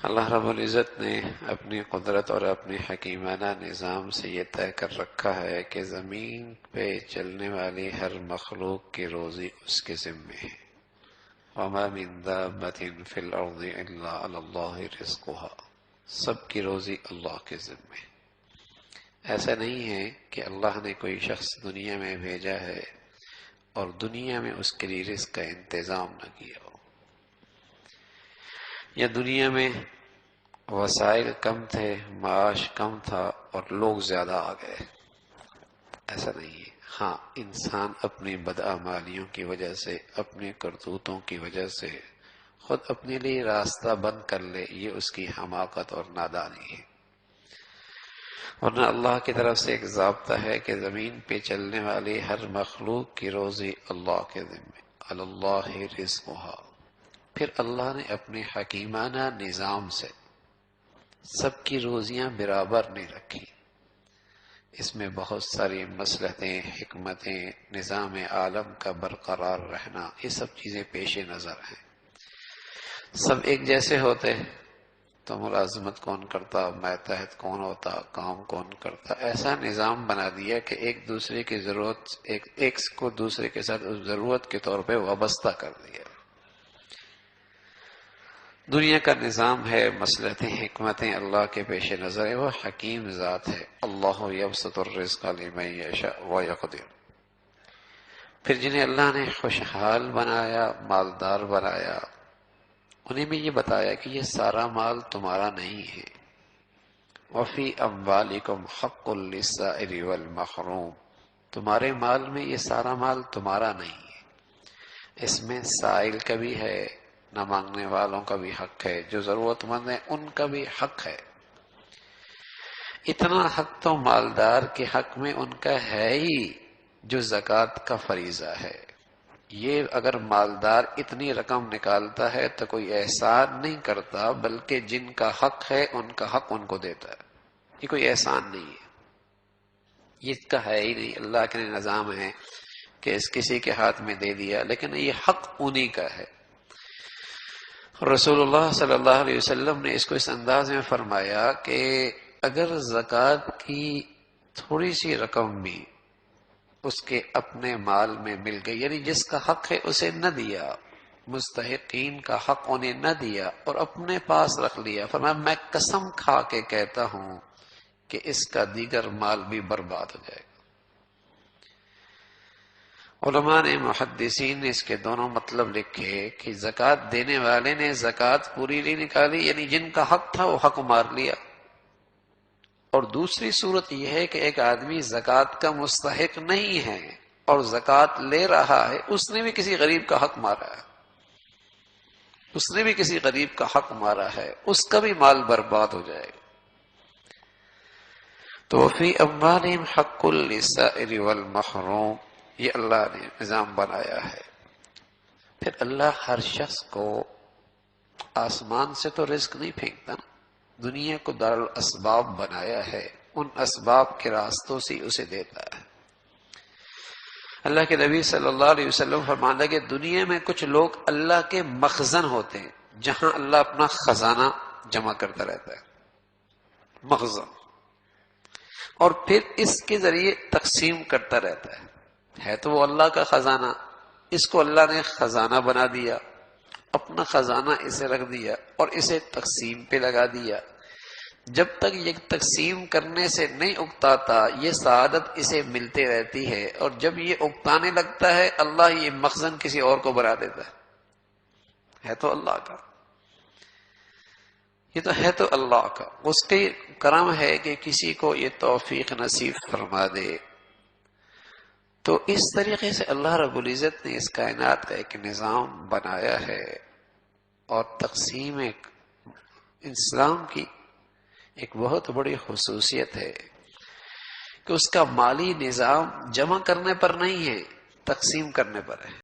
اللہ رب العزت نے اپنی قدرت اور اپنی حکیمانہ نظام سے یہ طے کر رکھا ہے کہ زمین پہ چلنے والی ہر مخلوق کی روزی اس کے ذمے ہے۔ وما من دابۃ فی الارض الا علی اللہ رزقها، سب کی روزی اللہ کے ذمے۔ ایسا نہیں ہے کہ اللہ نے کوئی شخص دنیا میں بھیجا ہے اور دنیا میں اس کے لیے رزق کا انتظام نہ کیا ہو، یا دنیا میں وسائل کم تھے، معاش کم تھا اور لوگ زیادہ آ گئے۔ ایسا نہیں ہے۔ ہاں، انسان اپنی بدعمالیوں کی وجہ سے، اپنے کرتوتوں کی وجہ سے خود اپنے لیے راستہ بند کر لے، یہ اس کی حماقت اور نادانی ہے۔ ورنہ اللہ کی طرف سے ایک ضابطہ ہے کہ زمین پہ چلنے والی ہر مخلوق کی روزی اللہ کے ذمے، اللہ رزقها۔ پھر اللہ نے اپنے حکیمانہ نظام سے سب کی روزیاں برابر نہیں رکھی۔ اس میں بہت ساری مصلحتیں، حکمتیں، نظام عالم کا برقرار رہنا، یہ سب چیزیں پیش نظر ہیں۔ سب ایک جیسے ہوتے تو ملازمت کون کرتا، ماتحت کون ہوتا، کام کون کرتا۔ ایسا نظام بنا دیا کہ ایک دوسرے کی ضرورت، ایک کو دوسرے کے ساتھ اس ضرورت کے طور پہ وابستہ کر دیا۔ دنیا کا نظام ہے، مصلحتیں، حکمتیں اللہ کے پیش نظر ہے، وہ حکیم ذات ہے۔ اللہ یبسط الرزق لمن یشاء ویقدر۔ پھر جنہیں اللہ نے خوشحال بنایا، مالدار بنایا، انہیں بھی یہ بتایا کہ یہ سارا مال تمہارا نہیں ہے۔ وفی اموالکم حق للسائل والمحروم، تمہارے مال میں یہ سارا مال تمہارا نہیں ہے، اس میں سائل کا بھی ہے، نہ مانگنے والوں کا بھی حق ہے، جو ضرورت مند ہیں ان کا بھی حق ہے۔ اتنا حق تو مالدار کے حق میں ان کا ہے ہی جو زکوٰۃ کا فریضہ ہے۔ یہ اگر مالدار اتنی رقم نکالتا ہے تو کوئی احسان نہیں کرتا، بلکہ جن کا حق ہے ان کا حق ان کو دیتا ہے۔ یہ کوئی احسان نہیں ہے، یہ اس کا ہے ہی نہیں۔ اللہ کے نظام ہے کہ اس کسی کے ہاتھ میں دے دیا، لیکن یہ حق انہی کا ہے۔ رسول اللہ صلی اللہ علیہ وسلم نے اس کو اس انداز میں فرمایا کہ اگر زکوٰۃ کی تھوڑی سی رقم بھی اس کے اپنے مال میں مل گئی، یعنی جس کا حق ہے اسے نہ دیا، مستحقین کا حق انہیں نہ دیا اور اپنے پاس رکھ لیا، فرمایا میں قسم کھا کے کہتا ہوں کہ اس کا دیگر مال بھی برباد ہو جائے گا۔ علماء نے، محدثین نے اس کے دونوں مطلب لکھے کہ زکوٰۃ دینے والے نے زکوٰۃ پوری نہیں نکالی، یعنی جن کا حق تھا وہ حق مار لیا، اور دوسری صورت یہ ہے کہ ایک آدمی زکوٰۃ کا مستحق نہیں ہے اور زکوٰۃ لے رہا ہے، اس نے بھی کسی غریب کا حق مارا ہے، اس نے بھی کسی غریب کا حق مارا ہے، اس کا بھی مال برباد ہو جائے گا۔ تو فی اموالہم حق للسائل والمحروم، یہ اللہ نے نظام بنایا ہے۔ پھر اللہ ہر شخص کو آسمان سے تو رزق نہیں پھینکتا نا، دنیا کو دارالاسباب بنایا ہے، ان اسباب کے راستوں سے اسے دیتا ہے۔ اللہ کے نبی صلی اللہ علیہ وسلم فرمانا کہ دنیا میں کچھ لوگ اللہ کے مخزن ہوتے ہیں، جہاں اللہ اپنا خزانہ جمع کرتا رہتا ہے، مخزن، اور پھر اس کے ذریعے تقسیم کرتا رہتا ہے تو وہ اللہ کا خزانہ، اس کو اللہ نے خزانہ بنا دیا، اپنا خزانہ اسے رکھ دیا اور اسے تقسیم پہ لگا دیا۔ جب تک یہ تقسیم کرنے سے نہیں اکتاتا یہ سعادت اسے ملتے رہتی ہے، اور جب یہ اکتانے لگتا ہے اللہ یہ مخزن کسی اور کو بنا دیتا ہے تو اللہ کا، یہ تو ہے تو اللہ کا، اس کے کرم ہے کہ کسی کو یہ توفیق نصیب فرما دے۔ تو اس طریقے سے اللہ رب العزت نے اس کائنات کا ایک نظام بنایا ہے، اور تقسیم اسلام کی ایک بہت بڑی خصوصیت ہے کہ اس کا مالی نظام جمع کرنے پر نہیں ہے، تقسیم کرنے پر ہے۔